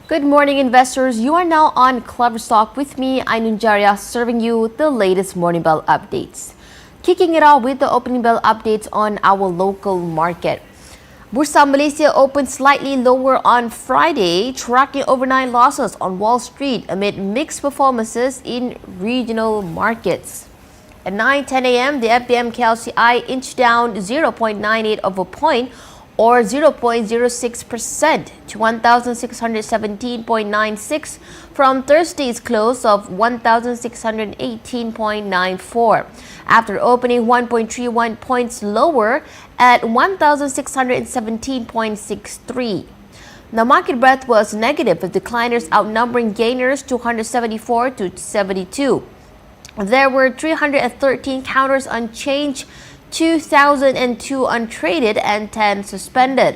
Good morning, investors. You are now on KleverStock with me, Ainunjaria, serving you the latest morning bell updates. Kicking it off with the opening bell updates on our local market. Bursa Malaysia opened slightly lower on Friday, tracking overnight losses on Wall Street amid mixed performances in regional markets. At 9:10 a.m., the FBM KLCI inched down 0.98 of a point or 0.06% to 1,617.96 from Thursday's close of 1,618.94, after opening 1.31 points lower at 1,617.63. The market breadth was negative, with decliners outnumbering gainers 274 to 72. There were 313 counters unchanged, 2,002 untraded, and 10 suspended.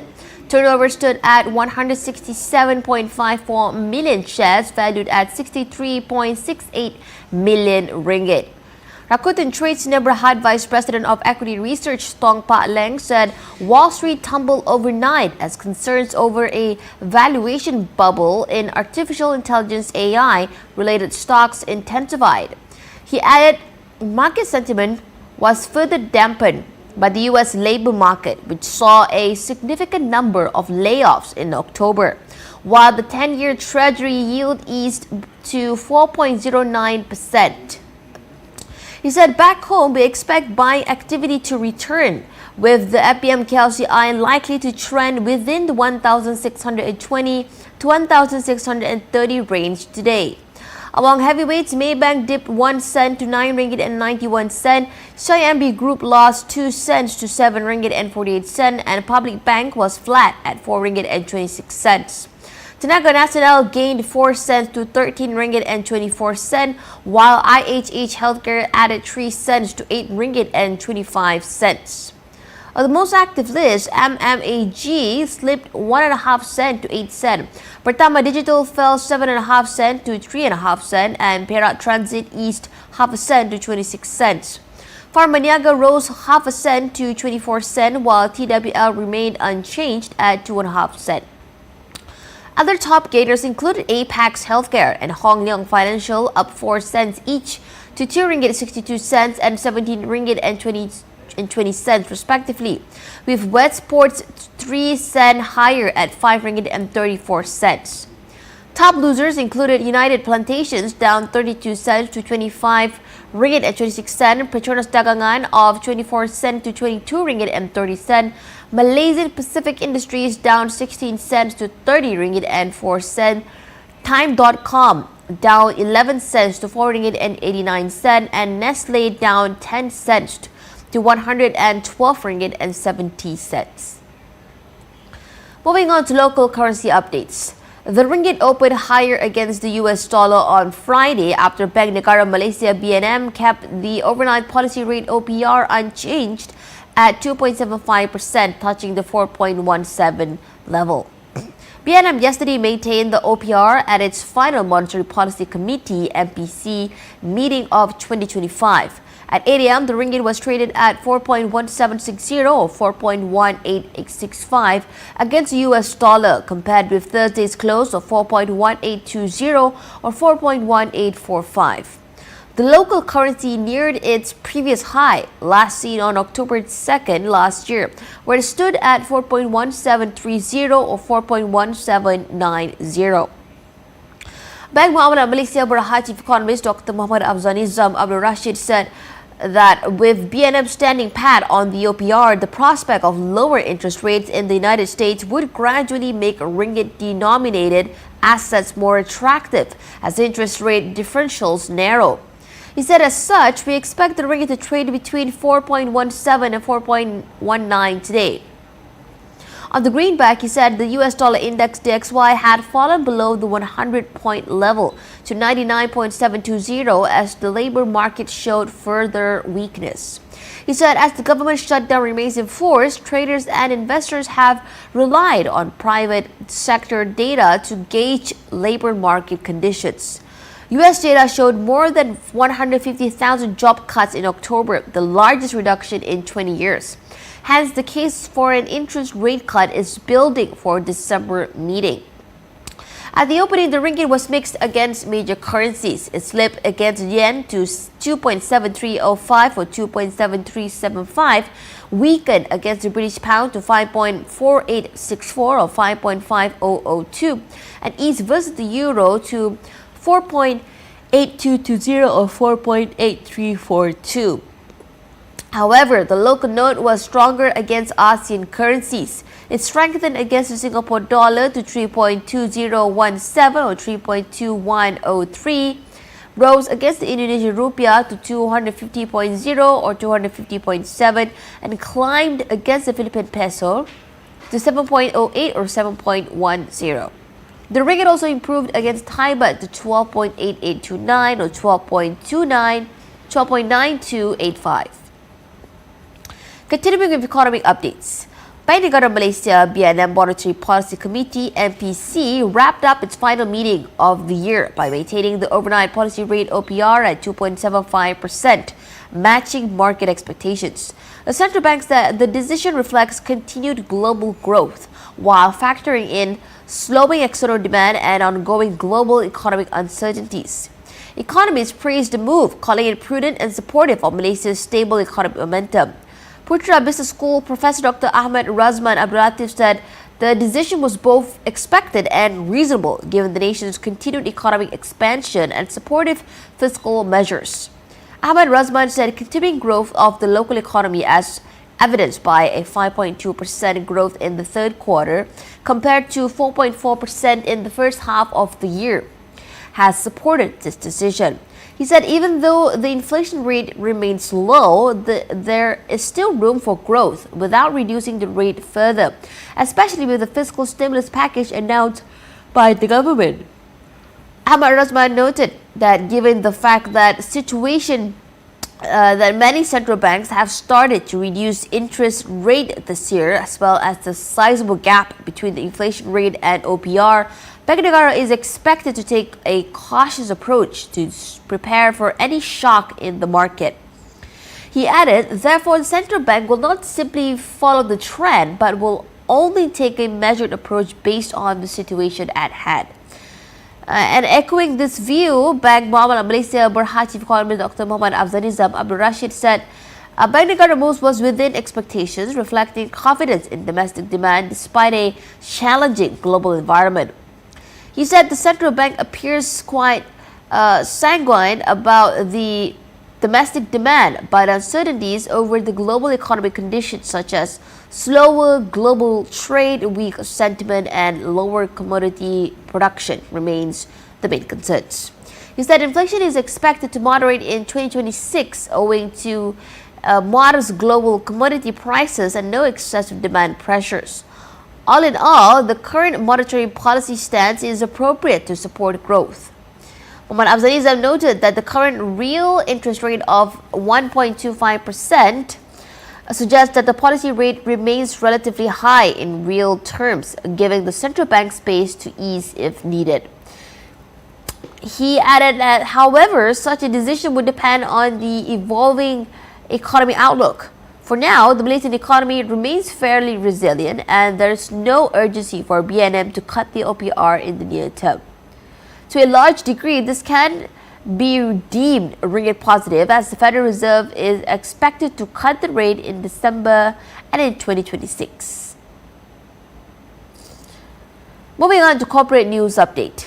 Turnover stood at 167.54 million shares, valued at 63.68 million ringgit. Rakuten Trades Neighborhood Vice President of Equity Research Tong Pa Leng said Wall Street tumbled overnight as concerns over a valuation bubble in artificial intelligence AI related stocks intensified. He added market sentiment was further dampened by the U.S. labor market, which saw a significant number of layoffs in October, while the 10-year Treasury yield eased to 4.09%. He said back home, we expect buying activity to return, with the FBM KLCI likely to trend within the 1,620 to 1,630 range today. Among heavyweights, Maybank dipped 1 cent to 9 ringgit and 91 cent. CIMB Group lost 2 cents to 7 ringgit and 48 cent, and Public Bank was flat at 4 ringgit and 26 cents. Tenaga Nasional gained 4 cents to 13 ringgit and 24 cent, while IHH Healthcare added 3 cents to 8 ringgit and 25 cents. On the most active list, MMAG slipped 1.5 cent to 8 cent. Pertama Digital fell 7.5 cent to 3.5 cent, and Perak Transit eased half a cent to 26 cents. Pharmaniaga rose half a cent to 24 cent, while TWL remained unchanged at 2.5 cent. Other top gainers included Apex Healthcare and Hong Leong Financial, up 4 cents each to 2 ringgit 62 cents and 17 ringgit and 20 cents respectively, with Westports 3 cents higher at 5 ringgit and 34 cents. Top losers included United Plantations, down 32 cents to 25 ringgit and 26 cents, Petronas Dagangan of 24 cents to 22 ringgit and 30 cents, Malaysian Pacific Industries down 16 cents to 30 ringgit and 4 cents, Time.com down 11 cents to 4 ringgit and 89 cents, and Nestle down 10 cents to 112 ringgit and 70 cents. Moving on to local currency updates. The ringgit opened higher against the US dollar on Friday after Bank Negara Malaysia (BNM) kept the overnight policy rate OPR unchanged at 2.75%, touching the 4.17 level. BNM yesterday maintained the OPR at its final Monetary Policy Committee (MPC) meeting of 2025. At 8 a.m., the ringgit was traded at 4.1760 or 4.1865 against the US dollar, compared with Thursday's close of 4.1820 or 4.1845. The local currency neared its previous high, last seen on October 2nd last year, where it stood at 4.1730 or 4.1790. Bank Muamalat Malaysia Berhad Chief Economist Dr. Muhammad Afzanizam Abdul Rashid said that with BNM standing pat on the OPR, the prospect of lower interest rates in the United States would gradually make ringgit-denominated assets more attractive as interest rate differentials narrow. He said, as such, we expect the ringgit to trade between 4.17 and 4.19 today. On the greenback, he said the US dollar index DXY had fallen below the 100-point level to 99.720 as the labor market showed further weakness. He said as the government shutdown remains in force, traders and investors have relied on private sector data to gauge labor market conditions. U.S. data showed more than 150,000 job cuts in October, the largest reduction in 20 years. Hence, the case for an interest rate cut is building for December meeting. At the opening, the ringgit was mixed against major currencies. It slipped against yen to 2.7305 or 2.7375, weakened against the British pound to 5.4864 or 5.5002, and eased versus the euro to 4.8220 or 4.8342. However, the local note was stronger against ASEAN currencies. It strengthened against the Singapore dollar to 3.2017 or 3.2103, rose against the Indonesian rupiah to 250.0 or 250.7, and climbed against the Philippine peso to 7.08 or 7.10. The ringgit also improved against Thai baht to 12.8829 or 12.9285. Continuing with economic updates, Bank Negara Malaysia BNM Monetary Policy Committee MPC wrapped up its final meeting of the year by maintaining the overnight policy rate OPR at 2.75%, matching market expectations. The central bank said the decision reflects continued global growth while factoring in slowing external demand and ongoing global economic uncertainties. Economists praised the move, calling it prudent and supportive of Malaysia's stable economic momentum. Putra Business School Professor Dr. Ahmad Razman Abdul Latif said the decision was both expected and reasonable given the nation's continued economic expansion and supportive fiscal measures. Ahmad Razman said continuing growth of the local economy, as evidenced by a 5.2% growth in the third quarter compared to 4.4% in the first half of the year, has supported this decision. He said even though the inflation rate remains low, there is still room for growth without reducing the rate further, especially with the fiscal stimulus package announced by the government. Ahmad Razman noted that given the fact that that many central banks have started to reduce interest rate this year, as well as the sizable gap between the inflation rate and OPR, Bank Negara is expected to take a cautious approach to prepare for any shock in the market. He added, therefore, the central bank will not simply follow the trend, but will only take a measured approach based on the situation at hand. And echoing this view, Bank Muamalah Malaysia Berhad Chief Economist Dr. Muhammad Afzanizam Abdul Rashid said Bank Negara moves was within expectations, reflecting confidence in domestic demand despite a challenging global environment. He said the central bank appears quite sanguine about the domestic demand, but uncertainties over the global economic conditions such as slower global trade, weak sentiment, and lower commodity production remains the main concerns. He said inflation is expected to moderate in 2026 owing to modest global commodity prices and no excessive demand pressures. All in all, the current monetary policy stance is appropriate to support growth. Muhammad Afzanizam noted that the current real interest rate of 1.25% suggests that the policy rate remains relatively high in real terms, giving the central bank space to ease if needed. He added that, however, such a decision would depend on the evolving economic outlook. For now, the Malaysian economy remains fairly resilient and there is no urgency for BNM to cut the OPR in the near term. To a large degree, this can be deemed ringgit positive as the Federal Reserve is expected to cut the rate in December and in 2026. Moving on to corporate news update.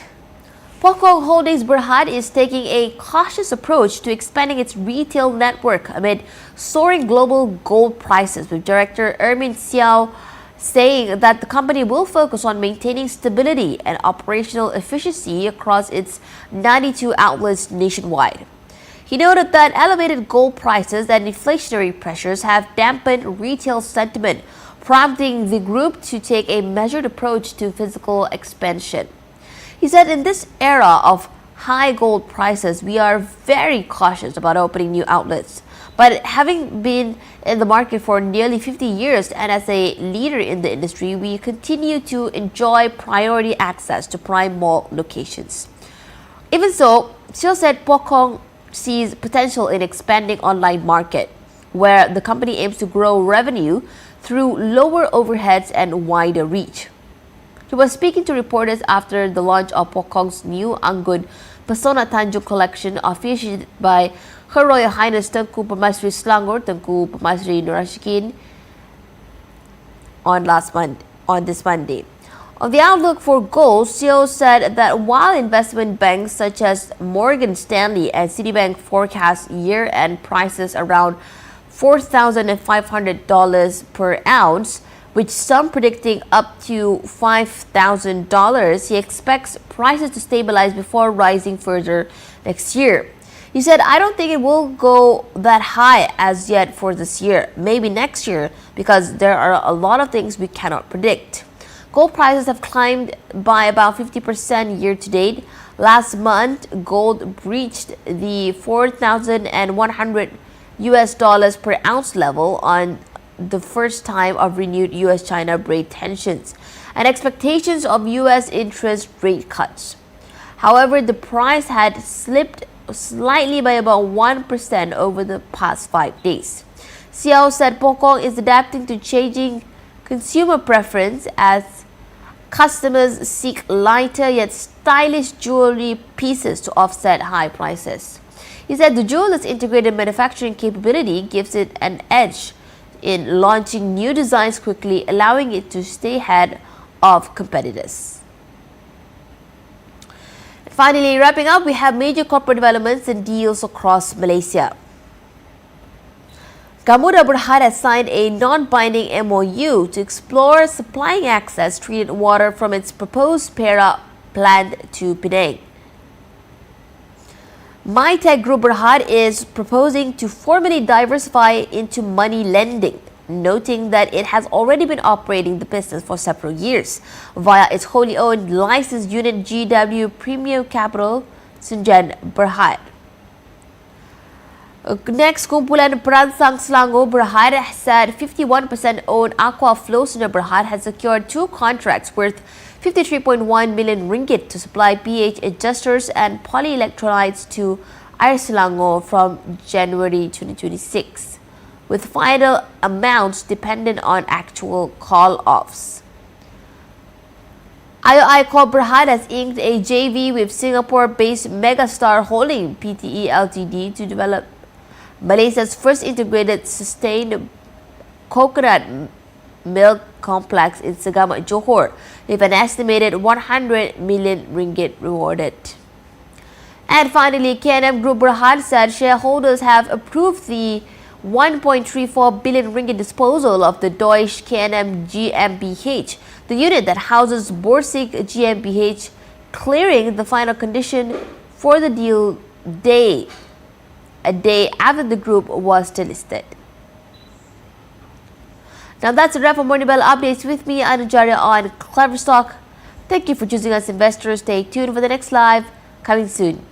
Pokong Holdings Berhad is taking a cautious approach to expanding its retail network amid soaring global gold prices, with Director Ermin Xiao saying that the company will focus on maintaining stability and operational efficiency across its 92 outlets nationwide. He noted that elevated gold prices and inflationary pressures have dampened retail sentiment, prompting the group to take a measured approach to physical expansion. He said, in this era of high gold prices, we are very cautious about opening new outlets. But having been in the market for nearly 50 years and as a leader in the industry, we continue to enjoy priority access to prime mall locations. Even so, Xiao said Pokong sees potential in expanding online market, where the company aims to grow revenue through lower overheads and wider reach. He was speaking to reporters after the launch of Pokong's new Anggun Pesona Tanjung collection, officiated by Her Royal Highness Tengku Permaisuri Selangor Tengku Permaisuri Nur Ashikin on this Monday. On the outlook for gold, CEO said that while investment banks such as Morgan Stanley and Citibank forecast year-end prices around $4,500 per ounce, with some predicting up to $5,000, he expects prices to stabilize before rising further next year. He said, "I don't think it will go that high as yet for this year, maybe next year, because there are a lot of things we cannot predict." Gold prices have climbed by about 50% year to date. Last month, gold breached the $4,100 per ounce level on the first time of renewed US-China trade tensions and expectations of US interest rate cuts. However, the price had slipped slightly by about 1% over the past 5 days. Xiao said Pokong is adapting to changing consumer preference as customers seek lighter yet stylish jewelry pieces to offset high prices. He said the jeweler's integrated manufacturing capability gives it an edge in launching new designs quickly, allowing it to stay ahead of competitors. Finally, wrapping up, we have major corporate developments and deals across Malaysia. Gamuda Berhad has signed a non-binding MOU to explore supplying access treated water from its proposed Perak plant to Penang. MyTech Group Berhad is proposing to formally diversify into money lending, noting that it has already been operating the business for several years via its wholly owned licensed unit GW Premium Capital Sunjan Berhad. Next, kumpulan perangsang Selangor Berhad said 51% owned Aqua Flow Sunjan Berhad has secured 2 contracts worth 53.1 million ringgit to supply pH adjusters and polyelectrolytes to Air Selangor from January 2026, with final amounts dependent on actual call-offs. IOI Corp Berhad has inked a JV with Singapore-based Megastar Holding Pte Ltd to develop Malaysia's first integrated sustained coconut milk complex in Segamat, Johor, with an estimated 100 million ringgit rewarded. And finally, KNM Group Berhad said shareholders have approved the 1.34 billion ringgit disposal of the Deutsche KNM GmbH, the unit that houses Borsig GmbH, clearing the final condition for the deal a day after the group was delisted. Now that's a wrap for Morning Bell Updates with me, Anujarya, on KleverStock. Thank you for choosing us, investors. Stay tuned for the next live coming soon.